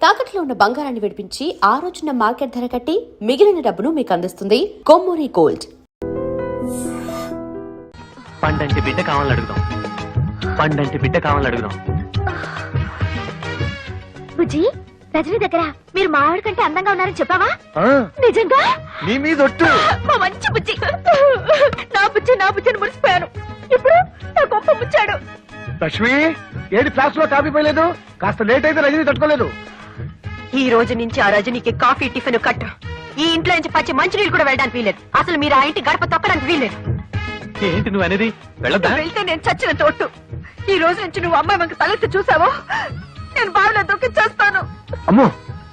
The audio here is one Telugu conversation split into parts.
తాకట్లో ఉన్న బంగారాన్ని విడిపించి ఆ రోజున మార్కెట్ ధర కట్టి మిగిలిన డబ్బును మీకు అందిస్తుంది కొమ్మూరి గోల్డ్. పండంటి బిడ్డ కావాలని అడుగుదాం. పండంటి బిడ్డ కావాలని అడుగుదాం. బుజ్జి, రజనీ దగ్గర మీరు మా ఆవిడ కంటే అందంగా ఉన్నారని చెప్పావా? నిజంగా? నీ మీద ఒట్టు. మా మంచి బుజ్జి. నా బుజ్జిని మురిసిపోయాను. ఇప్పుడు నా గొప్ప ముచ్చాడు. లక్ష్మి, ఏది క్లాస్ లో కాఫీ పోయలేదు? కాస్త లేట్ అయితే రజనీ తట్టుకోలేదు. ఈ రోజు నుంచి ఆ రజనీకి కాఫీ టిఫిన్ కట్ట. ఈ ఇంట్లో నుంచి పచ్చి మంచినీళ్ళు కూడా వెళ్ళడానికి వీలేదు. అసలు మీరు ఆ ఇంటి గడప తొక్కడానికి వీలేదు. ఏంటి నువ్వు అనేది? వెళ్ళొద్దా? వెళ్తే నేను చచ్చిన తోటు. ఈ రోజు నుంచి నువ్వు అమ్మాయి మనకు తలెత్తి చూసావో నేను బావిలో దొక్కి చేస్తాను. అమ్మో,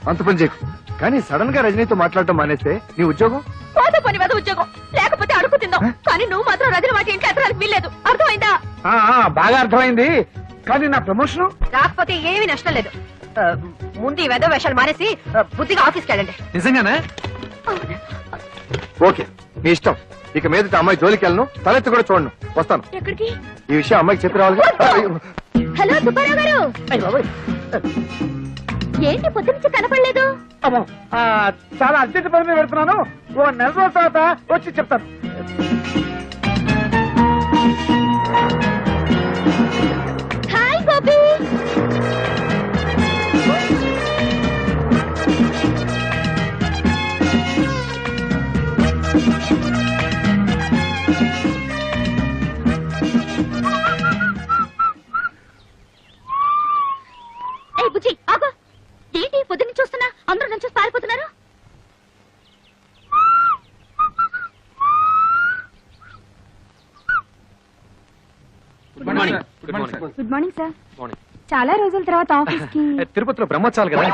అంత పని చేయకు. కానీ సడన్ గా రజనీతో మాట్లాడటం మానేస్తే నీ ఉద్యోగం పోతే పని మీద ఉద్యోగం, లేకపోతే అడుగు తిందాం. కానీ నువ్వు మాత్రం రజని మాట ఇంట్లో ఎత్తడానికి వీల్లేదు. అర్థమైందా? బాగా అర్థమైంది. కానీ నా ప్రమోషన్ రాకపోతే ఏమీ నష్టం లేదు. ముందు ఈ వెధవ వేషాలు మానేసి బుద్ధిగా ఆఫీస్కి వెళ్ళండి. నిజంగానా? ఓకే, నీ ఇష్టం. ఇక మీదట అమ్మాయి జోలికి వెళ్ళను, తలెత్తి కూడా చూడను. వస్తాను. ఎక్కడికి? ఈ విషయం అమ్మాయికి చెప్పి రావాలి. హలో సుబ్బారావు గారు, ఏంటి పొద్దు నుంచి కనపడలేదు? చాలా అర్జెంట్ పని మీద పెడుతున్నాను. ఓ నెల రోజుల తర్వాత వచ్చి చెప్తాను. హాయ్ గోపి. ఏ బుజ్జి, ఆగు. ఏంటి పొద్దున్న చూస్తున్నా? అందరూ నుంచి పారిపోతున్నారు. Good morning sir. చాలా రోజుల తర్వాత ఆఫీస్ కి. తిరుపతిలో బ్రహ్మోత్సవాలు కదా.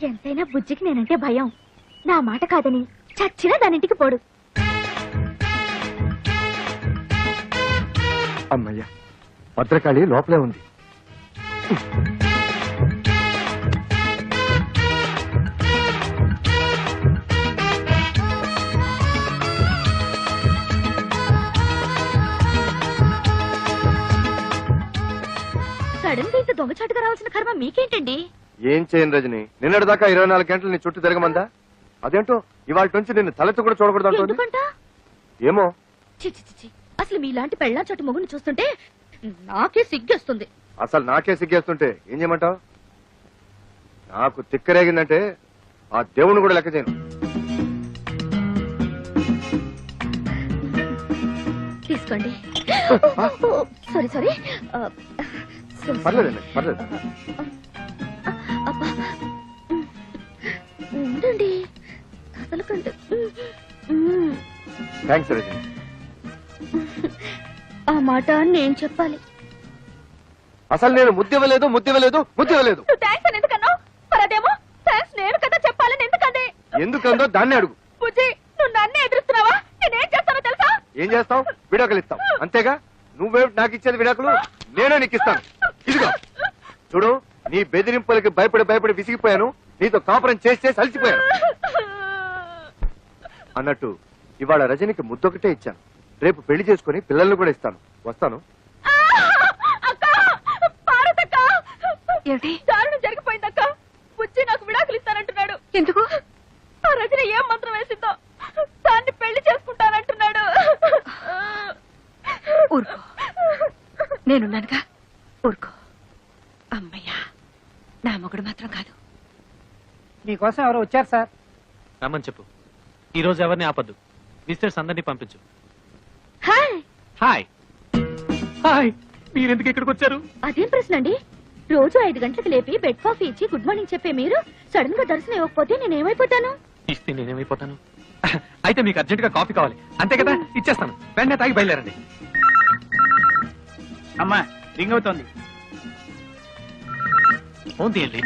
ఎంతైనా బుజ్జికి నేనంటే భయం. నా మాట కాదని చచ్చినా దానింటికి పోడు. అమ్మయ్య, భద్రకాళి లోపలే ఉంది. సడన్ గా ఇంత దొంగచాటుగా రావాల్సిన కర్మ మీకేంటండి? ఏం చేయను రజని, నిన్నటిదాకా 24 గంటలు నీ చుట్టూ తిరగమందా? అదేంటో ఇవాళ నుంచి నిన్ను తలెత్తి కూడా చూడకూడదు అంటుంది. ఎందుకంట? ఏమో. చి అసలు మీలాంటి పెళ్ళాం చోటు మొగుని చూస్తుంటే నాకే సిగ్గేస్తుంది. అసలు నాకే సిగ్గేస్తుంటే ఏం చేయమంటావు? నాకు తిక్కరేగిందంటే ఆ దేవుని కూడా లెక్క చేయను. తీసుకోండి. సారీ. పర్లేదండి, పర్లేదు. అబ్బా, ఉండండి, కదలకండి. థ్యాంక్స్ రజని. ఆ మాట నేను చెప్పాలి. అసలు నేను ముద్దివ్వలేదు. థ్యాంక్స్ అని ఎందుకన్నావు? మరి అదేమో థ్యాంక్స్ నేను కదా చెప్పాలని ఎందుకండి? ఎందుకందో దాన్ని అడుగు. బుజ్జి, నువ్వు నన్నే ఎదురుస్తున్నావా? నేనేం చేస్తానో తెలుసా? ఏం చేస్తావు? విడాకులు ఇస్తావు, అంతేగా? నువ్వే నాకు ఇచ్చేది విడాకులు, నేనే నీకు ఇస్తాను. ఇదిగో చూడు, నీ బెదిరింపులకి భయపడి విసిగిపోయాను. నీతో కాపురం చేసి అలసిపోయాను. అన్నట్టు ఇవాళ రజనికి ముద్దొకటే ఇచ్చాను. రేపు పెళ్లి చేసుకుని పిల్లల్ని కూడా ఇస్తాను. వస్తాను. ఏమిటి? దారుణం జరిగిపోయిందక్క. బుజ్జి నాకు విడాకులు ఇస్తానంటున్నాడు. ఎందుకు? ఆ రజని ఏం మంత్రం వేసిందో దాన్ని పెళ్లి చేసుకుంటానంటున్నాడు. ఊరుకో, నేనున్నానుగా, ఊరుకో. అమ్మయ్యా, నా మొగుడు మాత్రం కాదు. మీకోసం ఎవరు వచ్చారు సార్? రమ్మని చెప్పు. ఈ రోజు ఎవరిని ఆపద్దు. విజిటర్స్ అందరినీ పంపించు. హాయ్. Hi hi. మీరెందుకు ఇక్కడికి వచ్చారు? అదేం ప్రశ్న అండి? రోజు 5 గంటలకు లేపి బెడ్ కాఫీ ఇచ్చి గుడ్ మార్నింగ్ చెప్పే మీరు సడన్ గా దర్శనం ఇవ్వకపోతే నేనేమైపోతాను? ఇస్తే నేనేమైపోతాను? అయితే మీకు అర్జెంట్ గా కాఫీ కావాలి అంతే కదా? ఇచ్చేస్తాను. వెంటనే తాగి బయలుదేరండి. అమ్మా, రింగ్ అవుతోంది. ఫోన్ తీయండి.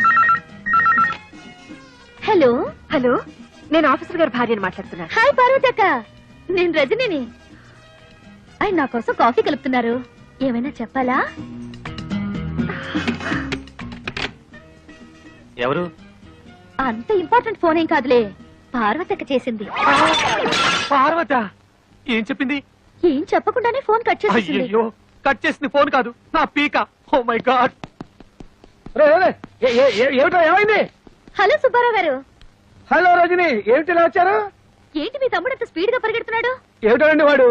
హలో. హలో, నేను ఆఫీసర్ గారి భార్యని మాట్లాడుతున్నాను. హాయ్ పార్వతక్క, నేను రజనిని. ఆయన నా కోసం కాఫీ కలుపుతున్నారు. ఏమైనా చెప్పాలా? ఎవరు? అంత ఇంపార్టెంట్ ఫోన్ ఏం కాదులే, పార్వతక్క చేసింది. పార్వత ఏం చెప్పింది? ఏం చెప్పకుండానే ఫోన్ కట్ చేసేసింది. అయ్యో, కట్ చేసింది ఫోన్ కాదు, నా పీక. Oh my god. ఏమిటో ఏమైంది? హలో సుబ్బారావు గారు, హలో రజని, ఏమిటి ఇలా వచ్చారు? ఏంటి మీ తమ్ముడు అంత స్పీడ్ గా పరిగెడుతున్నాడు? ఏమిటండి వాడు?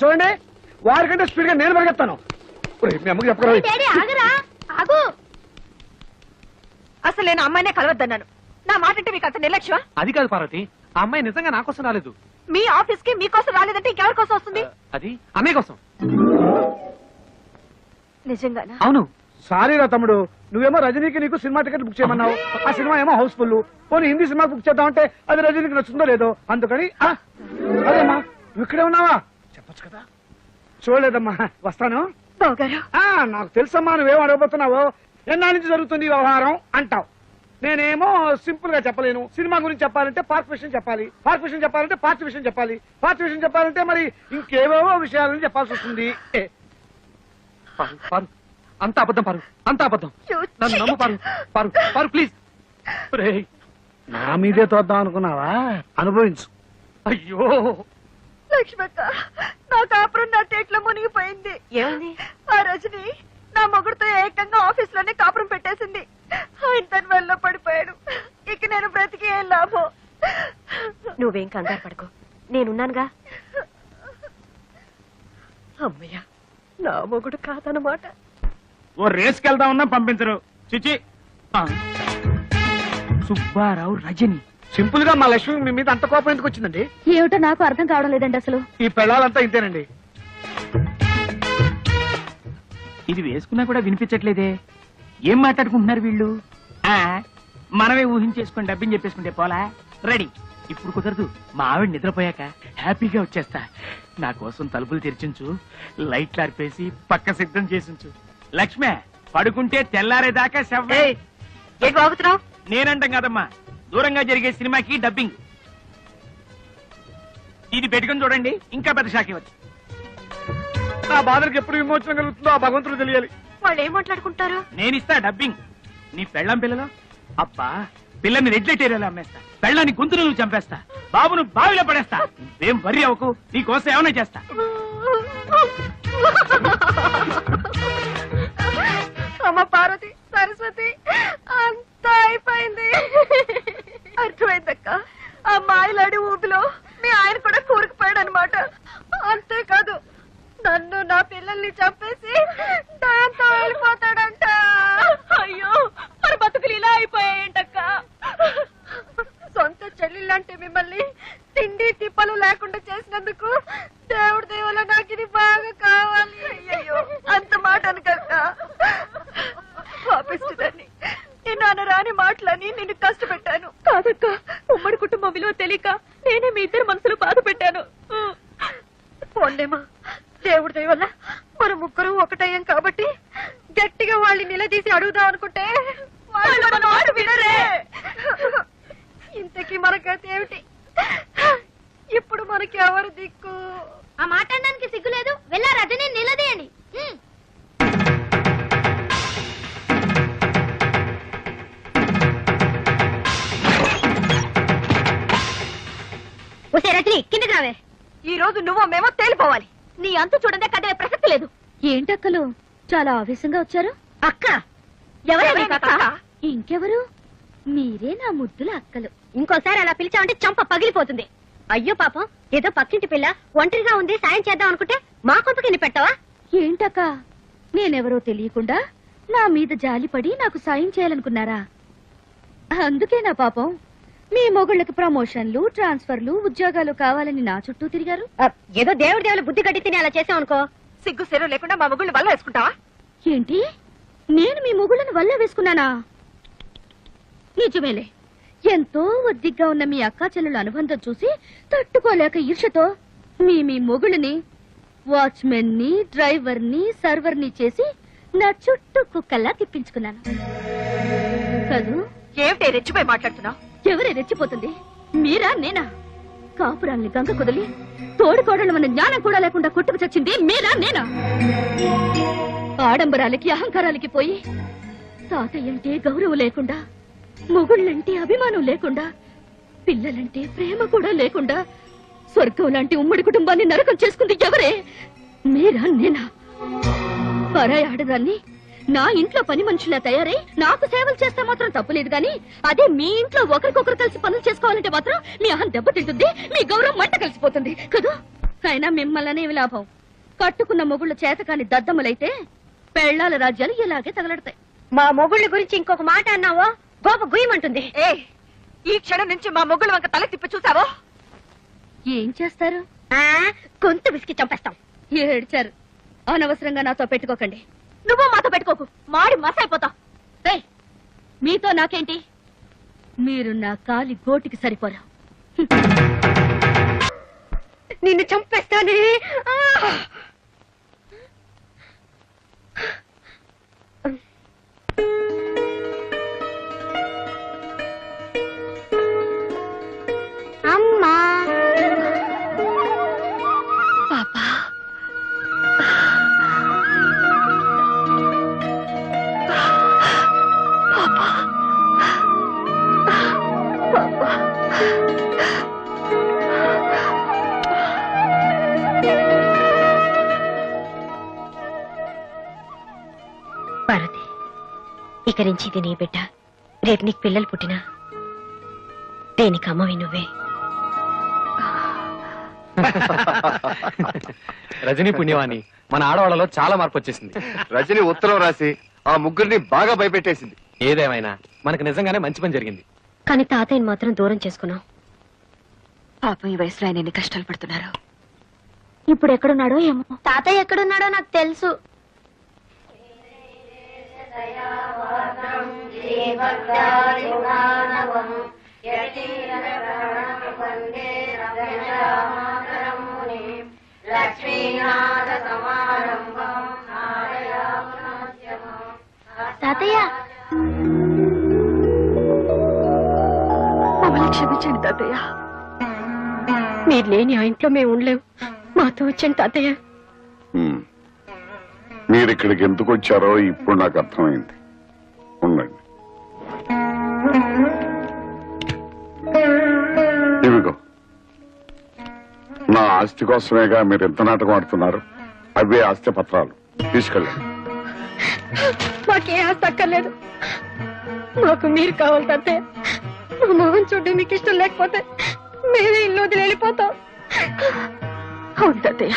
చూడండి, వారికంటే స్పీడ్ గా నేను పరిగెత్తాను. మీ అమ్మకి చెప్పరా? డాడీ ఆగరా, ఆగు. అసలు నేను అమ్మాయినే కలవద్దన్నాను. నా మాట అంటే మీకు అంత నిర్లక్ష్యమా? అది కాదు పార్వతి, ఆ అమ్మాయి నిజంగా నా కోసం రాలేదు. మీ ఆఫీస్ కి మీకోసం రాలేదంటే ఇంకెవరి కోసం వస్తుంది? అది అన్నయ్య కోసం. నిజంగానా? అవును. సారీ రా తమ్ముడు, నువ్వేమో రజనీకి నీకు సినిమా టికెట్ బుక్ చేయమన్నావు. ఆ సినిమా ఏమో హౌస్ఫుల్. పోనీ హిందీ సినిమా బుక్ చేద్దామంటే అది రజనీకి నచ్చుందో లేదో, అందుకని అదేమ్మా నువ్వు ఇక్కడే ఉన్నావా చెప్పొచ్చు కదా. చూడలేదమ్మా, వస్తాను. బావగారు, నాకు తెలుసమ్మా నువ్వేం అడగబోతున్నావో. ఎన్నాళ్ళ నుంచి జరుగుతుంది ఈ వ్యవహారం అంటావు. నేనేమో సింపుల్ గా చెప్పలేను. సినిమా గురించి చెప్పాలంటే పార్క్ విషయం చెప్పాలి, పార్క్ విషయం చెప్పాలంటే పార్టీ విషయం చెప్పాలి, పార్టీ విషయం చెప్పాలంటే మరి ఇంకేవేవో విషయాలని చెప్పాల్సి వస్తుంది. పారు పారు, అంత అబద్ధం పారు, అంత అబద్ధం. నన్ను నమ్ము పారు, పారు పారు ప్లీజ్. నా మీదే తోద్దాం అనుకున్నావా? అనుభవించు. అయ్యో లక్ష్మక్క, నా కాపురం నా టేట్లో మునిగిపోయింది. ఏమైంది? ఆ రజని నా మొగుడుతో ఏకంగా ఆఫీస్ లోనే కాపురం పెట్టేసింది. ఆయన తన వల్ల పడిపోయాడు. ఇక నేను బ్రతికి ఏం లాభం? నువ్వేం కంగారు పడుకో, నేనున్నానుగా. అమ్మయ్యా, నా మొగుడు కాదనమాట. ఓ రేస్కి వెళ్దామన్నా పంపించరు. చిచి. సుబ్బారావు రజని. సింపుల్ గా మా లక్ష్మి మీ మీద అంత కోపం ఎందుకు వచ్చిందండి? ఏమిటో నాకు అర్థం కావడం లేదండి అసలు. ఈ పెళ్ళాలంతా ఇంతేనండి. ఇది వేసుకున్నా కూడా వినిపించట్లేదే. ఏం మాట్లాడుకుంటున్నారు వీళ్ళు? మనమే ఊహించేసుకుని డబ్బిని చెప్పేసుకుంటే పోలా. రెడీ. ఇప్పుడు కుదరదు, మా ఆవిడ నిద్రపోయాక హ్యాపీగా వచ్చేస్తా. నా కోసం తలుపులు తెరిచించు, లైట్లు ఆర్పేసి పక్క సిద్ధం చేసించు. లక్ష్మే, పడుకుంటే తెల్లారేదాకా శవ్వే. ఏం బాగుతున్నావు? నేనంటాం కాదమ్మా, దూరంగా జరిగే సినిమాకి డబ్బింగ్. ఇది పెట్టుకుని చూడండి, ఇంకా పెద్ద షాక్ ఇవ్వచ్చు. నా బాధలకు ఎప్పుడు విమోచన కలుగుతుందో ఆ భగవంతుడు తెలియాలి. వాళ్ళు ఏం మాట్లాడుకుంటారు? నేనిస్తా డబ్బింగ్. నీ పెళ్ళం పిల్లలు అబ్బా, పిల్లని రెడ్లెట్ ఏరియాలో అమ్మేస్తా, పెళ్ళాన్ని గొంతులు నువ్వు చంపేస్తా, బాబును బావిలో పడేస్తా. ఏం వరి అవ్వకు, నీ కోసం ఏమైనా చేస్తా. అమ్మ పార్వతి, సరస్వతి, అంతా అయిపోయింది. అర్థమైందక్క, ఆ మాయలాడి ఊపిలో మీ ఆయన కూడా కూరుకుపోయాడు అనమాట. అంతేకాదు, నన్ను నా పిల్లల్ని చంపేసి దాంతో వెళ్ళిపోతాడంట. అయ్యో, మరి బతుకులు ఇలా అయిపోయాయంటక్క. సొంత చెల్లిలాంటి మిమ్మల్ని తిండి తిప్పలు లేకుండా చేసినందుకు దేవుడి దేవుల నాకు ఇది బాగా కావాలి. అయ్యో, అంత మాట అనకక్క. పాపిస్తుందని నేను అనరాని మాటలని నిన్ను కష్టపెట్టాను. కాదక్క, ఉమ్మడి కుటుంబం విలువ తెలియక నేనే మీ ఇద్దరు మనసులో బాధ పెట్టాను. పోన్లేమా, దేవుడి దయ వల్ల మన ముగ్గురు ఒకటయ్యాం కాబట్టి గట్టిగా వాళ్ళని నిలదీసి అడుగుదాం అనుకుంటే వాళ్ళు మన మాట వినరే. ఇంతకీ మన గతి ఏమిటి? ఇప్పుడు మనకి ఎవరు దిక్కు? ఆ మాట అనడానికి సిగ్గులేదు. వెళ్ళా రజని నిలదీయండి. ఒసే రజని, కిందకి రావే. ఈ రోజు నువ్వు మేమో తేలిపోవాలి. నీ అంతు చూడదే కదే ప్రసక్తి లేదు. ఏంటక్కలు చాలా ఆవేశంగా వచ్చారు? అక్క ఎవరు? ఇంకెవరు? మీరే నా ముద్దుల అక్కలు. ఇంకోసారి అలా పిలిచావంటే చంప పగిలిపోతుంది. అయ్యో పాపం, ఏదో పక్కింటి పిల్ల ఒంటరిగా ఉంది, సాయం చేద్దాం అనుకుంటే మా కొంపకిని పెట్టవా? ఏంటక్క, నేనెవరో తెలియకుండా నా మీద జాలిపడి నాకు సాయం చేయాలనుకున్నారా? అందుకే నా పాపం మీ మొగుళ్ళకి ప్రమోషన్లు, ట్రాన్స్ఫర్లు, ఉద్యోగాలు కావాలని నా చుట్టూ తిరిగారు. ఏదో దేవుడి దేవుల బుద్ధి కట్టి తిని అలా చేసాం అనుకో. సిగ్గు సెరు లేకుండా మా మొగుళ్ళు వల్ల వేసుకుంటావా? ఏంటి, నేను మీ మొగుళ్ళను వల్ల వేసుకున్నానా? నిజమేలే, ఎంతో ఒద్దిగ్గా ఉన్న మీ అక్కా చెల్లెల అనుబంధం చూసి తట్టుకోలేక ఈర్షతో మీ మొగుళ్ళని వాచ్మెన్ ని, డ్రైవర్ ని, సర్వర్ ని చేసి నా చుట్టూ కుక్కల్లా తిప్పించుకున్నాను కదూ. ఏమిటి రెచ్చిపోయి మాట్లాడుతున్నావు? ఎవరే రెచ్చిపోతుంది, మీరా నేనా? కాపురాల్ని గంగ కుదిలి తోడుకోడలు మన జ్ఞానం కూడా లేకుండా కొట్టుకు చచ్చింది మీరా నేనా? ఆడంబరాలకి అహంకారాలకి పోయి తాతయ్యంటే గౌరవం లేకుండా, మొగుళ్ళంటే అభిమానం లేకుండా, పిల్లలంటే ప్రేమ కూడా లేకుండా స్వర్గం లాంటి ఉమ్మడి కుటుంబాన్ని నరకం చేసుకుంది ఎవరే? మీరా నేనా? పరాయి ఆడదాన్ని నా ఇంట్లో పని మనుషులా తయారై నాకు సేవలు చేస్తే మాత్రం తప్పులేదు గాని అదే మీ ఇంట్లో ఒకరికొకరు కలిసి పనులు చేసుకోవాలంటే మాత్రం మీ అహం దెబ్బతింటుంది, మీ గౌరవం మంట కలిసిపోతుంది కదా. అయినా మిమ్మల్ని ఏమి లాభం? కట్టుకున్న మొగుళ్ళు చేతకాని దద్దమ్మలైతే పెళ్లాల రాజ్యాలు ఇలాగే తగలడతాయి. మా మొగుళ్ళ గురించి ఇంకొక మాట అన్నావో గోప గుయ్యమంటుంది. ఈ క్షణం నుంచి మా మొగుళ్ళ వంక తల తిప్పి చూసావో ఏం చేస్తారు? గొంతు విసికి చంపేస్తాం. ఏడ్చారు. అనవసరంగా నాతో పెట్టుకోకండి. నువ్వు మాతో పెట్టుకోకు, మాడి మసైపోతావు. ఏయ్, మీతో నాకేంటి? మీరు నా కాలి గోటికి సరిపోరా. నిన్ను చంపేస్తానే. అమ్మా పాపా, పార్వతి, ఇక నుంచి ఇది నీ బిడ్డ. రేపు నీకు పిల్లలు పుట్టినా దేనికి అమ్మవి నువ్వే. రజనీ పుణ్యవాణి, మన ఆడవాళ్ళలో చాలా మార్పు వచ్చేసింది. రజని ఉత్తరం రాసి ఆ ముగ్గురిని బాగా భయపెట్టేసింది. ఏదేమైనా మనకు నిజంగానే మంచి పని జరిగింది. కానీ తాతయ్యని మాత్రం దూరం చేసుకున్నావు. పాపం ఈ వయసులో ఆయన ఎన్ని కష్టాలు పడుతున్నారు. ఇప్పుడు ఎక్కడున్నాడో ఏమో. తాతయ్య ఎక్కడున్నాడో నాకు తెలుసు. తాతయ్య, మమ్మల్ని క్షమించండి తాతయ్య. మీరు లేని ఆ ఇంట్లో మేము ఉండలేవు. మాతో వచ్చండి తాతయ్య. మీరు ఇక్కడికి ఎందుకు వచ్చారో ఇప్పుడు నాకు అర్థమైంది. ఉండండి. ఇవిగో, నా ఆస్తి కోసమేగా మీరు ఎంత నాటకం ఆడుతున్నారు. అవే ఆస్తి పత్రాలు తీసుకెళ్ళండి. మాకే ఆస్తి అక్కర్లేదు. మాకు మీరు కావాలి తాతయ్య. మా మొహం చూడడం మీకు ఇష్టం లేకపోతే మేమే ఇల్లు వదిలి వెళ్ళిపోతాం. అవును తాతయ్య,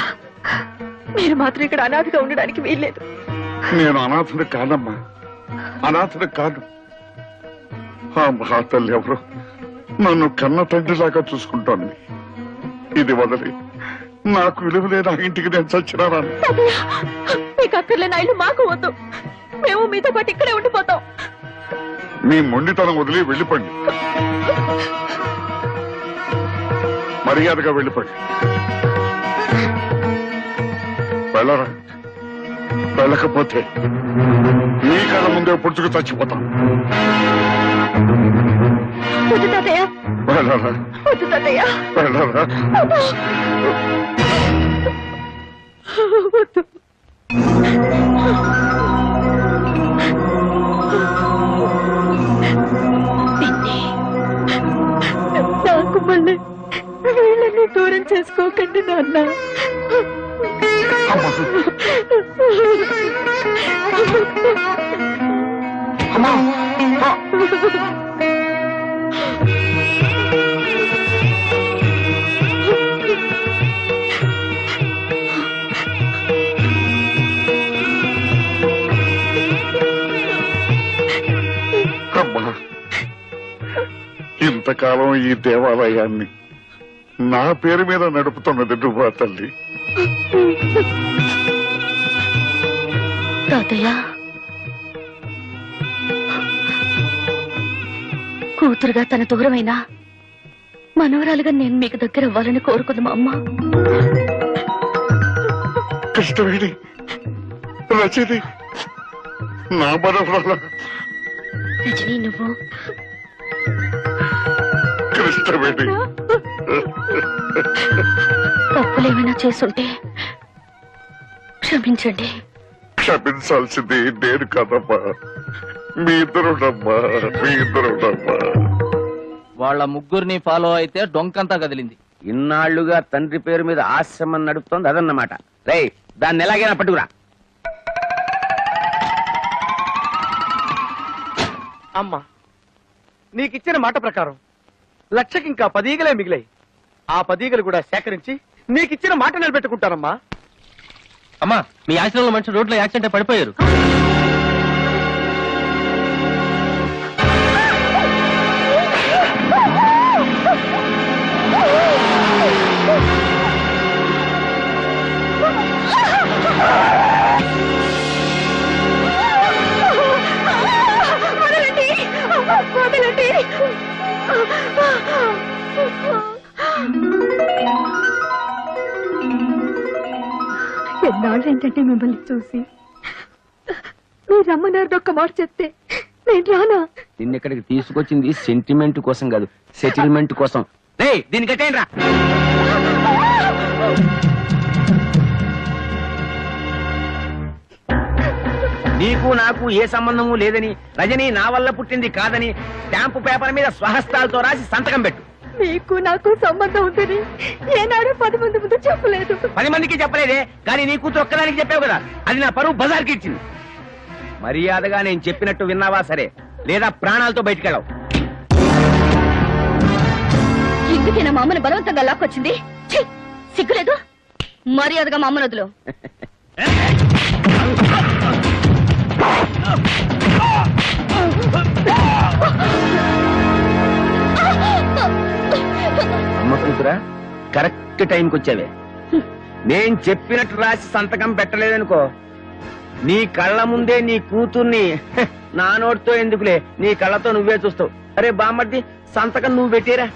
మీరు మాత్రం ఇక్కడ అనాథగా ఉండడానికి వీల్లేదు. నేను అనాథుడు కాదమ్మా, అనాథుడు కాదు. ఆ మహాతల్లి ఎవరో నన్ను కన్న తండ్రిలాగా చూసుకుంటోంది. ఇది వదిలి నాకు విలువ లేదు ఆ ఇంటికి నేను చచ్చినా రాను. మీకు అక్కర్లేని ఇల్లు మాకు వద్దు. మేము మీతో పాటు ఇక్కడే ఉండిపోతాం. మీ మొండితనం వదిలి వెళ్ళిపోండి. మర్యాదగా వెళ్ళిపోండి. వెళ్ళరా. వెళ్ళకపోతే మీ కళ్ళ ముందే పుడుచుకు చచ్చిపోతాం. వద్దు తాతయ్య, వెళ్ళరా. వద్దు తాతయ్య, వెళ్ళరా. వద్దు. నాకు మళ్ళీ వీళ్ళని దూరం చేసుకోకండి నాన్న. అమ్మా, ఇంతకాలం ఈ దేవాలయాన్ని నా పేరు మీద నడుపుతున్నది నువ్వా తల్లి? తాతయ్య, కూతురుగా తన దూరమైనా మనవరాలుగా నేను మీకు దగ్గర అవ్వాలని కోరుకుంది మా అమ్మ. కృష్ణవేణి, రచని, నా మనవరాల రజనీ, నువ్వు కృష్ణవేణి. తప్పులేమైనా చేసుంటే క్షమించండి. క్షమించాల్సింది నేను కాదమ్మా, మీ ఇద్దరునమ్మా, మీ ఇద్దరునమ్మా. వాళ్ళ ముగ్గురిని ఫాలో అయితే డొంకంతా కదిలింది. ఇన్నాళ్లుగా తండ్రి పేరు మీద ఆశ్రమం నడుపుతోంది అదన్నమాట. రేయ్, దాన్ని ఎలాగైనా పట్టుకురా. అమ్మా, నీకిచ్చిన మాట ప్రకారం లక్షకి ఇంకా 10 ఈగలే మిగిలాయి. ఆ 10 ఈగలు కూడా సేకరించి నీకిచ్చిన మాట నిలబెట్టుకుంటానమ్మా. అమ్మా, మీ ఆశ్రమంలో మనిషి రోడ్లో యాక్సిడెంట్ పడిపోయారు. ఎన్నాళ్ళు ఏంటంటే మిమ్మల్ని చూసి మీరు రమ్మన్నారు ఒక్క మాట చెప్తే నేను రానా? నిన్నెక్కడికి తీసుకొచ్చింది సెంటిమెంట్ కోసం కాదు, సెటిల్మెంట్ కోసం. దీని కట్టేయండిరా. నీకు నాకు ఏ సంబంధము లేదని, రజని నా వల్ల పుట్టింది కాదని స్టాంపు పేపర్ మీద స్వహస్తాలతో రాసి సంతకం పెట్టు. మీకు నాకు సంబంధం ఉందని ఏనాడు 10 మంది ముందు చెప్పలేదు. 10 మందికి చెప్పలేదే, కానీ నీ కూతురు ఒక్కదానికి చెప్పావు కదా, అది నా పరువు బజార్కి ఇచ్చింది. మర్యాదగా నేను చెప్పినట్టు విన్నావా సరే, లేదా ప్రాణాలతో బయటకెళ్ళావు. ఎందుకే నా మామని బలవంతంగా లాక్కొచ్చింది? ఛీ, సిగ్గులేదు? మర్యాదగా మా అమ్మను వదులు. అమ్మ కూతురా, కరెక్ట్ టైంకి వచ్చావే. నేను చెప్పినట్టు రాసి సంతకం పెట్టలేదనుకో, నీ కళ్ళ ముందే నీ కూతుర్ని నా నోటితో ఎందుకులే, నీ కళ్ళతో నువ్వే చూస్తావు. అరే బామ్మర్ది, సంతకం నువ్వు పెట్టేరా.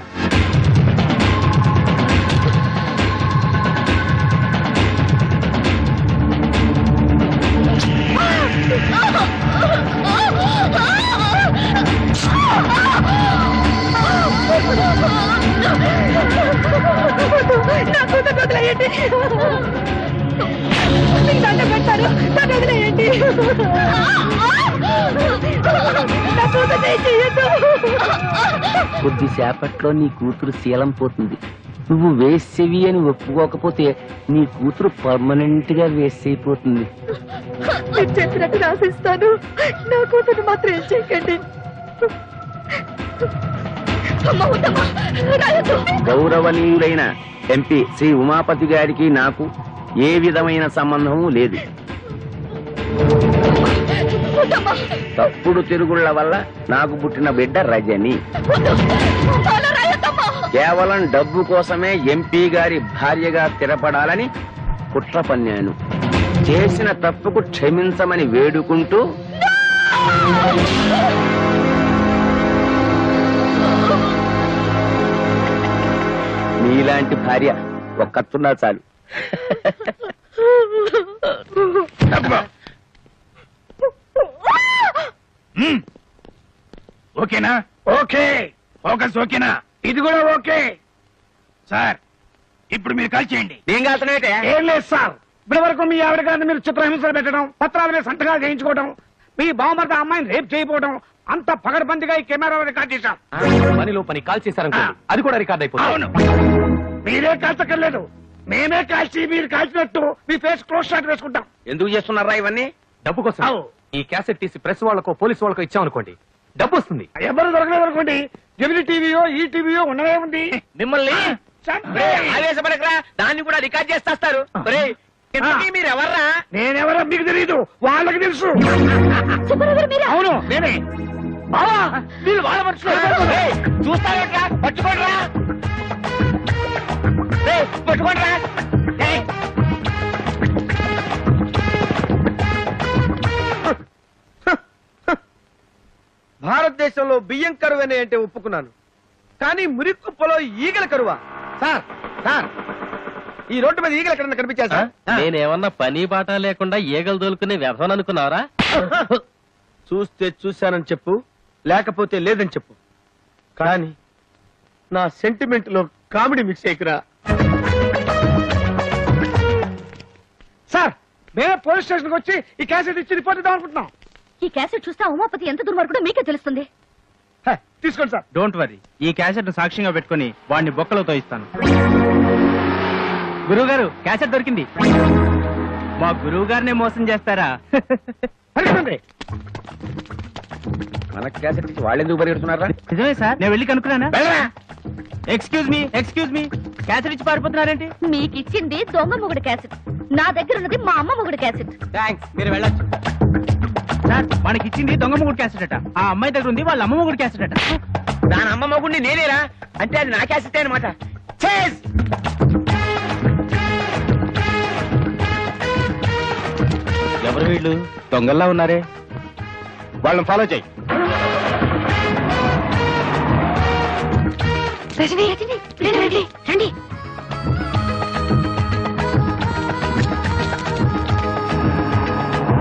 నా కూతురు వదిలేయండి, మీకు దండం పెడతారు, నన్ను వదిలేయండి. నా కూతురు చేయొద్దు. కొద్దిసేపట్లో నీ కూతురు శీలం పోతుంది. నువ్వు వేసేవి అని ఒప్పుకోకపోతే నీ కూతురు పర్మనెంట్ గా వేస్ట్ అయిపోతుంది. మీరు చెప్పినట్టు రాసిస్తాను, నా కూతురు మాత్రం ఏం చేయకండి. గౌరవనీయులైన ఎంపీ శ్రీ ఉమాపతి గారికి నాకు ఏ విధమైన సంబంధము లేదు. తప్పుడు తిరుగుళ్ల వల్ల నాకు పుట్టిన బిడ్డ రజని. కేవలం డబ్బు కోసమే ఎంపీ గారి భార్యగా స్థిరపడాలని కుట్ర పన్నాను. చేసిన తప్పుకు క్షమించమని వేడుకుంటూ నీలాంటి భార్య ఒక్కతున్నా చాలు. ఓకేనా? ఓకే. ఫోకస్ ఓకేనా? ఇది కూడా ఓకే. సార్, ఇప్పుడు మీరు కాల్ చేయండి. ఏం కాల్తున్నాయితే? ఏం లేదు సార్, ఇప్పటి వరకు మీ ఆవిడ గారిని మీరు చిత్రహింసలు పెట్టడం, పత్రాల మీద సంతకాలు చేయించుకోవడం, మీ బావమర్ద అమ్మాయిని రేప్ చేయకపోవడం అంత పగడబందిగా ఈ కెమెరాలో రికార్డ్ చేశాం. పనిలో పని కాల్ చేశారనుకోండి, అది కూడా రికార్డ్ అయిపోతుంది. అవును, మీరే కాల్చక్కర్లేదు, మేమే కాల్చి మీరు కాల్చినట్టు మీ ఫేస్ క్లోజ్ షాట్ వేసుకుంటాం. ఎందుకు చేస్తున్నారా ఇవన్నీ? డబ్బు కోసం. ఈ క్యాసెట్ తీసి ప్రెస్ వాళ్ళకో పోలీసు వాళ్ళకో ఇచ్చామనుకోండి, డబ్బు వస్తుంది. ఎవరు దొరకలేదు అనుకోండి, జమిని టీవీయో ఈ టీవీయో ఉండనే ఉంది. మిమ్మల్ని ఆవేశపడకరా, దాన్ని కూడా రికార్డ్ చేస్తారు. మీరు ఎవర్రా? నేనెవరో మీకు తెలియదు, వాళ్ళకి తెలుసు. అవును నేనే. బావా, వీళ్ళు వాళ్ళ మనుషులు. చూస్తారా? పట్టుకోండిరా, పట్టుకోండిరా. భారతదేశంలో బియ్యం కరువనే అంటే ఒప్పుకున్నాను, కానీ మురిక్కుప్పలో ఈగల కరువా? సార్ సార్, ఈ రోడ్డు మీద ఈగలు ఎక్కడన్నా కనిపించా సార్? నేనేమన్నా పని బాట లేకుండా ఈగలు దోలుకునే వ్యవహారం అనుకున్నావరా? చూస్తే చూశానని చెప్పు, లేకపోతే లేదని చెప్పు, కానీ నా సెంటిమెంట్ లో కామెడీ మిక్స్ అయ్యకురా. సార్, మేమే పోలీస్ స్టేషన్ వచ్చి ఈ క్యాసెట్ ఇచ్చి రిపోర్ట్ ఇద్దాం అనుకుంటున్నాం. ఈ క్యాసెట్ చూస్తే ఉమాపతి ఎంత దుర్మార్గుడో మీకే తెలుస్తుంది. తీసుకోండి సార్. డోంట్ వరీ, ఈ క్యాసెట్ సాక్ష్యంగా పెట్టుకుని వాడిని బొక్కలతో ఇస్తాను. గురువు గారు, క్యాసెట్ దొరికింది. మా గురువు గారినే మోసం చేస్తారా? మన క్యాసెట్ ఇచ్చి వాళ్ళు ఎందుకు పరిగెడుతున్నారా? నిజమే సార్, నేను వెళ్ళి కనుక్కున్నానా? వెళ్ళరా? ఎక్స్క్యూజ్ మీ క్యాసెట్ ఇచ్చి పారిపోతున్నారేంటి? మీకు ఇచ్చింది దొంగ మొగుడు క్యాసెట్, నా దగ్గర ఉన్నది మా అమ్మ మొగుడు క్యాసెట్. థ్యాంక్స్, మీరు వెళ్ళొచ్చు. సార్, మనకి ఇచ్చింది దొంగ మొగుడు క్యాసెట్ అట, ఆ అమ్మాయి దగ్గర ఉంది వాళ్ళ అమ్మ మొగుడు క్యాసెట్ అట. దాని అమ్మ మొగుడిని నేనేరా అంటే అది నా క్యాసెట్ అనమాట. ఎవరు వీళ్ళు? దొంగల్లా ఉన్నారే. వాళ్ళని ఫాలో చేయి. రజనీ రండి రండి రండి.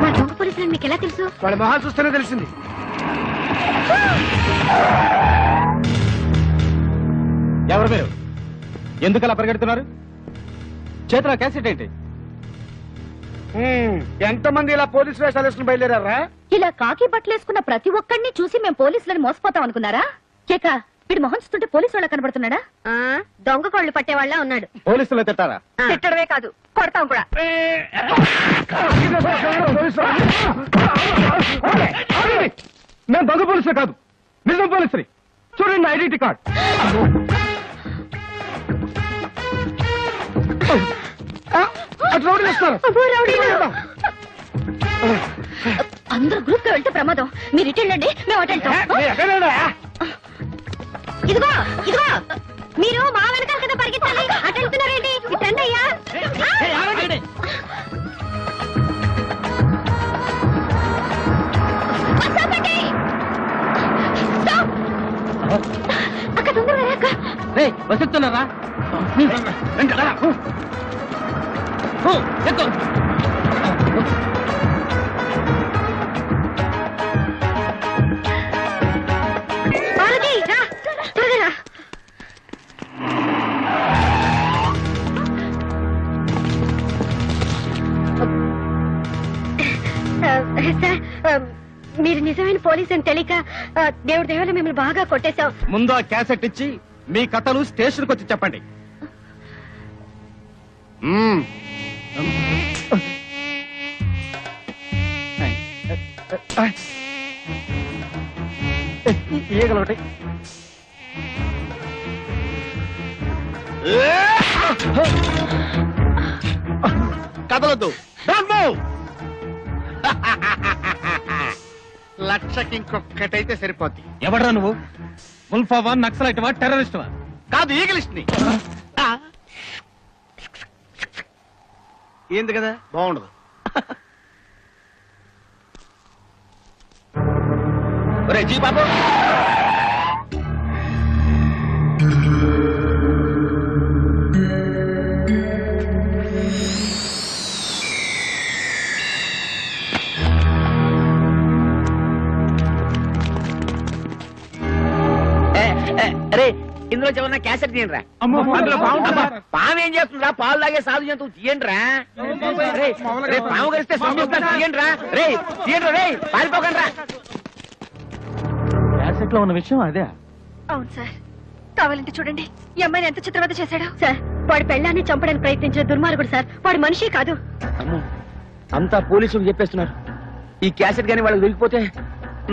మా దొంగ పోలీసులు మీకు ఎలా తెలుసు? వాళ్ళ మొహాలు చూస్తేనే తెలిసింది. ఎవరు మీరు? ఎందుకు అలా పరిగెడుతున్నారు? చేతిలో క్యాసెట్ ఏంటి? ఎంతమంది ఇలా పోలీసు వేషాలు వేసుకుని బయలుదేరారా? ఇలా కాకి బట్టలేసుకున్న ప్రతి ఒక్కడిని చూసి మేము పోలీసులని మోసపోతాం అనుకున్నారా? కేక వీడి మొహం చూస్తుంటే పోలీసు వాళ్ళ కనబడుతున్నాడా? దొంగ కోళ్ళు పట్టేవాళ్ళ ఉన్నాడు. పోలీసులు తిట్టారా? తిట్టడమే కాదు, కొడతాం కూడా. నేను దొంగ పోలీసులు కాదు, నిజం పోలీసుని. చూడండి నా ఐడెంటిటీ కార్డ్. అటు రౌడీలు వస్తారు. అందరూ గ్రూప్ గా వెళ్తే ప్రమాదం. మీరు ఇటు వెళ్ళండి, మేము అటు వెళ్తాం. ఇదిగో ఇదిగో, మీరు మా వెనకాల కదా పరిగెత్తాలి, అటు వెళ్తున్నారేంటి? ఇటండి అయ్యా. అక్క తొందరగా అక్క. వస్తున్నారా? పార్వతి, రా, త్వరగా రా. సార్, మీరు నిజమైన పోలీస్ అని తెలియక దేవుడి దేవాల మిమ్మల్ని బాగా కొట్టేశాం. ముందు ఆ క్యాసెట్ ఇచ్చి మీ కథలు స్టేషన్కి వచ్చి చెప్పండి. ఈగలొకటి. కదలొద్దు. Don't move. లక్షకి ఇంకొక్కటైతే సరిపోద్ది. ఎవడ్రా నువ్వు? ముల్ఫావా, నక్సలైట్వా, టెర్రరిస్ట్వా? కాదు, ఈగలిస్ట్ ని. ఏంది కదా, బాగుండదు. ఒరే జీ బాబు, అరే ఇందులో ఏమన్నా క్యాసెట్ తీయండిరా. పాము ఏం చేస్తుందిరా? పాలు తాగే సాధు జంతువు తీయండిరా. పాము కలిస్తే తీయండిరా. రే తీయండి, రే పారిపోకండి రా. క్యాసెట్ లో ఉన్న విషయం అదే. అవును సార్, కావాలంటే చూడండి, ఈ అమ్మాయిని ఎంత చిత్రవద చేశాడు. సార్, వాడి పెళ్ళాన్ని చంపడానికి ప్రయత్నించిన దుర్మార్గుడు సార్, వాడి మనిషి కాదు. అమ్మో, అంతా పోలీసులు చెప్పేస్తున్నారు. ఈ క్యాసెట్ గాని వాళ్ళకి దొరికిపోతే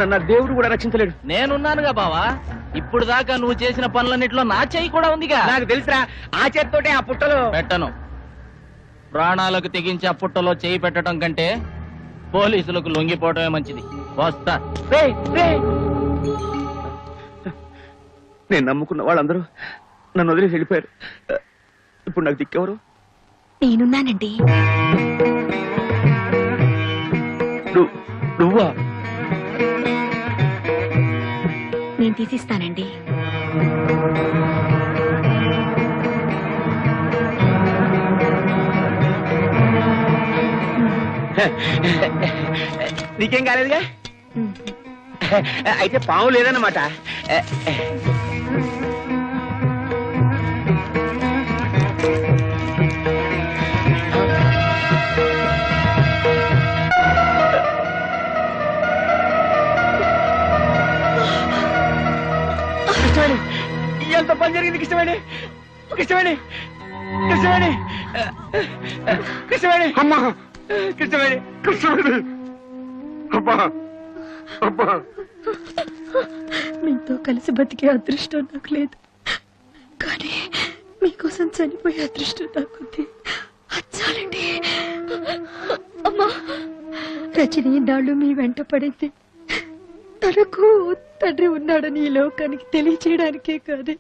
నన్ను దేవుడు కూడా రక్షించలేడు. నేనున్నానుగా బావా. ఇప్పుడు దాకా నువ్వు చేసిన పనులన్నిట్లో నా చెయ్యి కూడా ఉందిగా. నాకు తెలుసురా, ఆ చేతితోటే ఆ పుట్టలో పెట్టను. ప్రాణాలకు తెగించి ఆ పుట్టలో చేయి పెట్టడం కంటే పోలీసులకు లొంగిపోవటమే మంచిది. వస్తా. నేను నమ్ముకున్న వాళ్ళందరూ నన్ను వదిలేసి వెళ్ళిపోయారు. ఇప్పుడు నాకు దిక్కెవరు? నేనున్నానండి. నువ్వా? నేను తీసిస్తానండి. నీకేం కాలేదుగా? అయితే పాము లేదన్నమాట. ఎంత పని జరిగింది కృష్ణవేణి? కృష్ణవేణి, కృష్ణవేణి, కృష్ణవేణి, అమ్మా, కృష్ణవేణి, కృష్ణవేణి, అబ్బా, అబ్బా. మీతో కలిసి బతికే అదృష్టం నాకు లేదు, కానీ మీకోసం చనిపోయే అదృష్టం నాకుంది. అచ్చాలండి. అమ్మా, రజని నాళ్ళు మీ వెంట పడింది తనకు తండ్రి ఉన్నాడని ఈ లోకానికి తెలియచేయడానికే కాదు,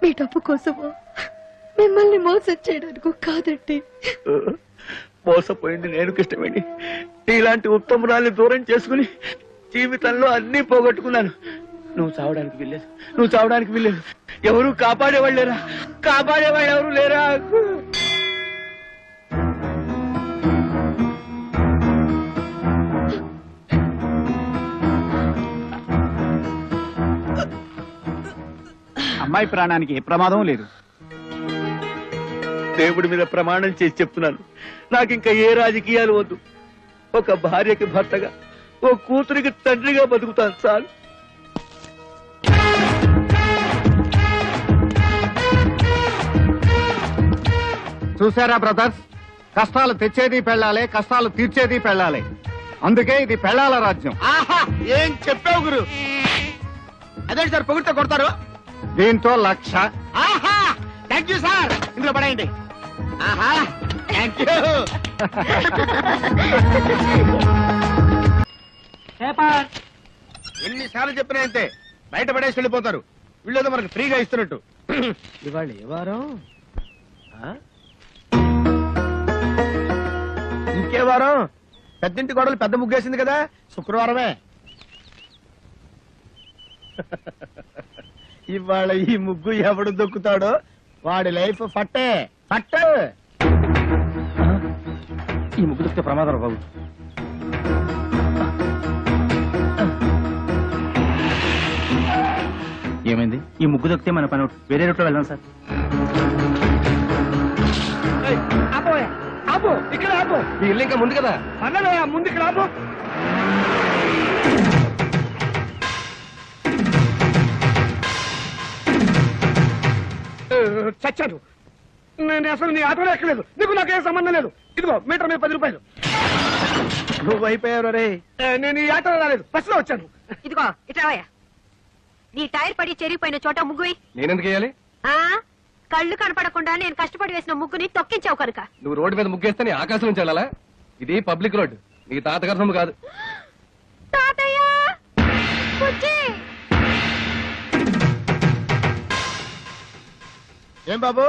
మీ డబ్బు కోసమో మిమ్మల్ని మోసం చేయడానికో కాదండి. మోసపోయింది నేను కృష్ణవేణి. ఇలాంటి ఉత్తమురాల్ని దూరం చేసుకుని జీవితంలో అన్ని పోగొట్టుకున్నాను. నువ్వు చావడానికి వెళ్ళలేదు, నువ్వు చావడానికి వెళ్ళలేదు. ఎవరు కాపాడేవాళ్ళు లేరా? కాపాడేవాళ్ళు ఎవరు లేరా? అమ్మాయి ప్రాణానికి ఏ ప్రమాదం లేదు. దేవుడి మీద ప్రమాణం చేసి చెప్తున్నాను, నాకింకా ఏ రాజకీయాలు వద్దు. ఒక భార్యకి భర్తగా, ఓ కూతురికి తండ్రిగా బతుకుతాను చాలు. చూసారా బ్రదర్స్, కష్టాలు తెచ్చేది పెళ్ళాలే, కష్టాలు తీర్చేది పెళ్ళాలే. అందుకే ఇది పెళ్ళాల రాజ్యం. ఆహా, ఏం చెప్పావు గురు? అదే సార్ పొగిడితే కొడతారు. దీంతో 1,00,000. ఆహా, థ్యాంక్ యూ సార్. ఇందులో పడేయండి. ఆహా, థ్యాంక్ యూ. ఎన్నిసార్లు చెప్పినా అంతే, బయట పడేసి వెళ్ళిపోతారు. వీళ్ళేదో మనకు ఫ్రీగా ఇస్తున్నట్టు. ఇవాళ ఏ వారం? ఇంకే వారం? పెద్దింటి గొడవలు పెద్ద ముగ్గేసింది కదా, శుక్రవారమే. ఇవాళ ఈ ముగ్గు ఎవడు దొక్కుతాడో వాడి లైఫ్ ఫట్టే ఫట్టే. ఈ ముగ్గు దొక్కితే ప్రమాదం బాబు. ఏమైంది? ఈ ముగ్గు దొక్కితే మన పని వేరే రూట్లో వెళ్దాం సార్. ఆపు, ఇక్కడ ఆపు. మీ ఇల్లు ఇంకా ముందు కదా. అన్నదే ముందు ఇక్కడ ఆపు. చచ్చాను. నేను అసలు నీ ఆటోలో ఎక్కలేదు. నీకు నాకేం సంబంధం లేదు. ఇదిగో మీటర్ మీద 10 రూపాయలు. నువ్వు అయిపోయావు రే. నేను ఈ ఆటోలో రాలేదు, బస్సులో వచ్చాను. ఇదిగో ఇట్రావయ్యా. నీ టైర్ పడి చెరిగిపోయిన చోట ముగ్గువి. నేనెందుకు వేయాలి? కళ్ళు కనపడకుండా నేను కష్టపడి వేసిన ముగ్గుని తొక్కించావు కనుక. నువ్వు రోడ్డు మీద ముగ్గేస్తే నీ ఆకాశం నుంచి వెళ్ళాలా? ఇది పబ్లిక్ రోడ్, నీ తాతగారి సొమ్ము కాదు. తాతయ్య, బుజ్జి. ఏం బాబు,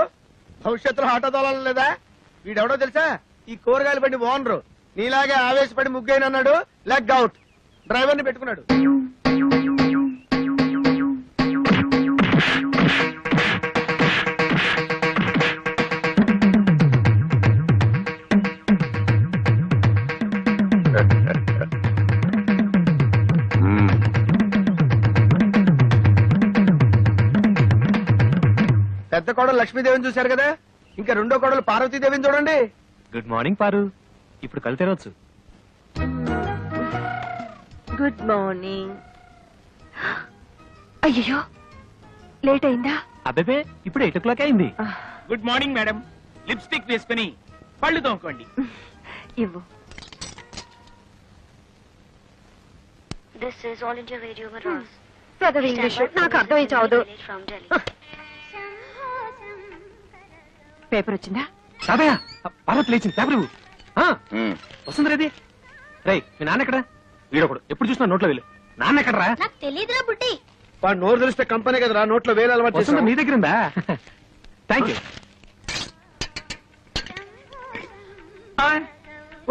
భవిష్యత్తులో ఆటో తోలాలి లేదా? వీడెవడో తెలుసా? ఈ కూరగాయలు బండి ఓనరు. నీలాగే ఆవేశపడి ముగ్గైనన్నాడు, లెగ్ అవుట్. డ్రైవర్ని పెట్టుకున్నాడు. పెద్ద కోడలు లక్ష్మీదేవిని చూశారు కదా, ఇంకా రెండో కోడలు పార్వతీదేవిని చూడండి. గుడ్ మార్నింగ్ పారు. ఇప్పుడు కళ్ళు తెరవచ్చు. Good morning. అయ్యో, లేట్ అయిందా? అబ్బే, ఇప్పుడు 8 o'clock అయింది. Good morning madam. లిప్స్టిక్ వేసుకుని పళ్ళు తోముకోండి. ఇవ్వు. This is All India Radio Madras. చదువు ఇంగ్లీష్ నాకు అర్థమై చావదు. From Delhi. పేపర్ వచ్చిందా? తాతయ్య, పార్వతి లేచింది. పేపర్ ఇవ్వు. వస్తుంది రేది. రై, మీ నాన్న ఎక్కడ? వీడొకడు ఎప్పుడు చూసినా నోట్లో వేలు. నాన్న ఎక్కడరా? నాకు తెలియదురా బుడ్డి. వాడు నోరు తెలిస్తే కంపెనీ కదరా, నోట్లో వేలు అలవాటు వస్తుంది చేస్తాం. నీ దగ్గర ఉందా? Thank you.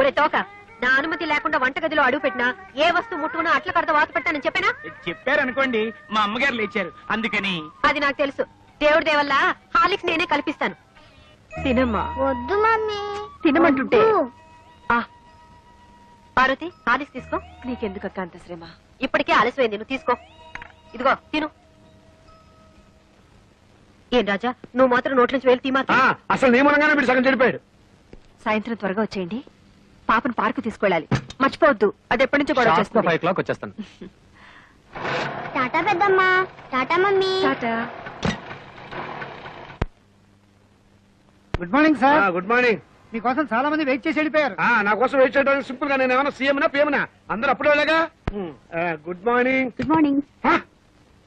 ఒరే తోక, నా అనుమతి లేకుండా వంటగదిలో అడుగు పెట్టినా ఏ వస్తువు ముట్టుకున్నా అట్ల కడత వాత పెట్టానని చెప్పానా? చెప్పారనుకోండి, మా అమ్మగారు లేచారు అందుకని. అది నాకు తెలుసు. దేవుడి దేవల్ల హాలిక్స్ నేనే కల్పిస్తాను. తినమ్మా. వద్దు మమ్మీ. తినమంటుంటే. పార్వతి, హాలిక్స్ తీసుకో. నీకెందుకక్క అంత శ్రమ? ఇప్పటికే ఆలస్యమైంది, నువ్వు తీసుకో. ఇదిగో తిను. ఏం రాజా, నువ్వు మాత్రం నోట్ల నుంచి వేలు తీమా. అసలు నీ మూలంగానే వీడు సగం చెడిపోయాడు. సాయంత్రం త్వరగా వచ్చేయండి. పాపను పార్కు తీసుకెళ్ళాలి, మర్చిపోవద్దు. అది ఎప్పటి నుంచో గొడవ చేస్తుంది. 5 o'clock వచ్చేస్తాను. టాటా పెద్దమ్మా. Tata mummy. Tata. Good morning sir. Good morning. మీకోసం చాలా మంది వెయిట్ చేసి వెళ్ళిపోయారు. నా కోసం వెయిట్ చేయడానికి సింపుల్ గా నేను ఏమైనా సీఎంనా పిఎంనా అందరూ అప్పుడే వెళ్ళగా. Good morning. Good morning.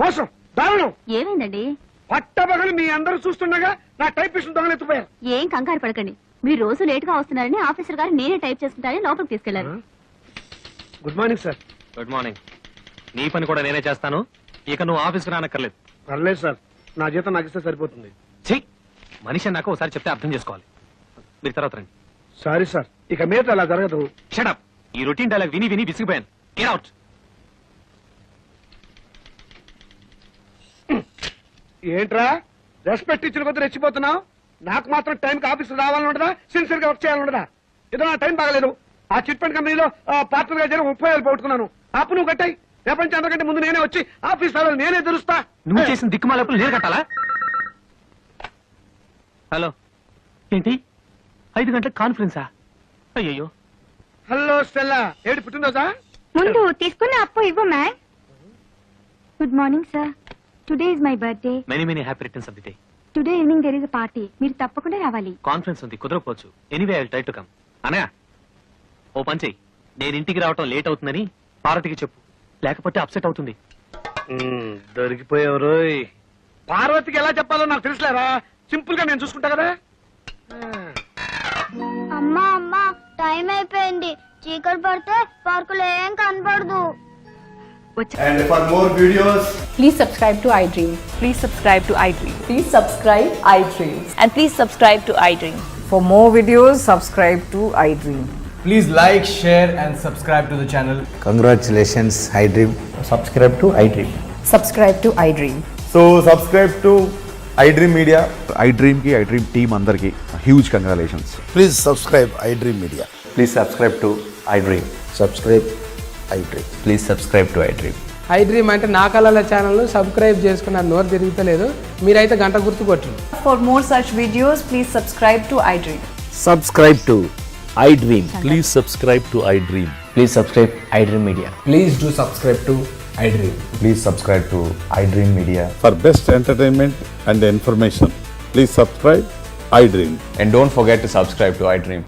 మోసం దారుణం. ఏమైందండి? పట్టబగలు మీ అందరూ చూస్తుండగా నా టైపిస్ట్ దొంగలు ఎత్తుపోయారు. ఏం కంగారు పడకండి, మీరు రోజు లేట్ గా వస్తున్నారని ఆఫీసర్ గారు నేనే టైప్ చేసుకుంటానని లోపలికి తీసుకెళ్లారు. Good morning sir. Good morning. నీ పని కూడా నేనే చేస్తాను, ఇక నువ్వు ఆఫీస్కి రానక్కర్లేదు. పర్లేదు సార్, నా జీతం నాకు ఇస్తే సరిపోతుంది. చెయ్యి, మనిషి అన్నాక ఒకసారి చెప్తే అర్థం చేసుకోవాలి. మీరు తర్వాత రండి. సారీ సార్, ఇక మీద అలా జరగదు. షటప్. ఈ రొటీన్ డైలాగ్ విని విని విసిగిపోయాను. Get out. ఏంట్రా రెస్పెక్ట్ ఇచ్చిన కొద్ది రెచ్చిపోతున్నావు? నాకు మాత్రం టైంకి ఆఫీస్ రావాలని ఉండదా? సిన్సియర్ గా వర్క్ చేయాలని ఉండదా? ఏదో నా టైం బాగలేదు. ఆ చిట్ ఫండ్ కంపెనీలో పార్ట్నర్ గా జరిగి 30,000 పోగొట్టుకున్నాను. అప్పు నువ్వు కట్టాయి. ప్రపంచం అందరికంటే ముందు నేనే వచ్చి ఆఫీస్ రావాలి, నేనే తెరుస్తా. నువ్వు చేసిన దిక్కుమాలప్పుడు నేను కట్టాలా? హలో, ఏంటి 5 గంటలకు కాన్ఫరెన్సా? అయ్యయ్యో. హలో స్టెల్లా, ఏడు పుట్టినరోజా? ముందు తీసుకున్న అప్పు ఇవ్వు ma'am. Good morning sir, today is my birthday. Many many happy returns of the day. Today evening there is a party, మీరు తప్పకుండా రావాలి. కాన్ఫరెన్స్ ఉంది, కుదరకపోవచ్చు. Anyway I will try to come. Anaya, ఓ పని చెయ్యి, నేను ఇంటికి రావటం లేట్ అవుతుందని పార్వతికి చెప్పు, లేకపోతే అప్సెట్ అవుతుంది. దొరికిపోయావు. పార్వతికి ఎలా చెప్పాలో నాకు తెలుసులేరా, సింపుల్ గా నేను చూసుకుంటా కదా. అమ్మా అమ్మా, టైం అయిపోయింది. చీకటి పడితే పార్కులో ఏం కనపడదు. And for more videos, Please subscribe to iDream. Please subscribe to iDream. Please subscribe iDream. And please subscribe to iDream. For more videos, subscribe to iDream. please like, share and subscribe to the channel. Congratulations, iDream. Subscribe to iDream. Subscribe to iDream. So subscribe to iDream Media. iDream కి iDream టీమ్ అందరికి huge congratulations. Please subscribe iDream Media. Please subscribe to iDream. Subscribe iDream. Please subscribe to iDream. iDream అంటే నా కళల ఛానల్ సబ్స్క్రైబ్ చేసుకున్న నోరు తిరుగుతలేదు, మీరైతే గంట గుర్తు కొట్టండి. For more such videos, please subscribe to iDream. Subscribe to iDream. Please subscribe to iDream. Please subscribe iDream Media. Please do subscribe to iDream. Please subscribe to iDream Media. For best entertainment and information, please subscribe iDream. And don't forget to subscribe to iDream.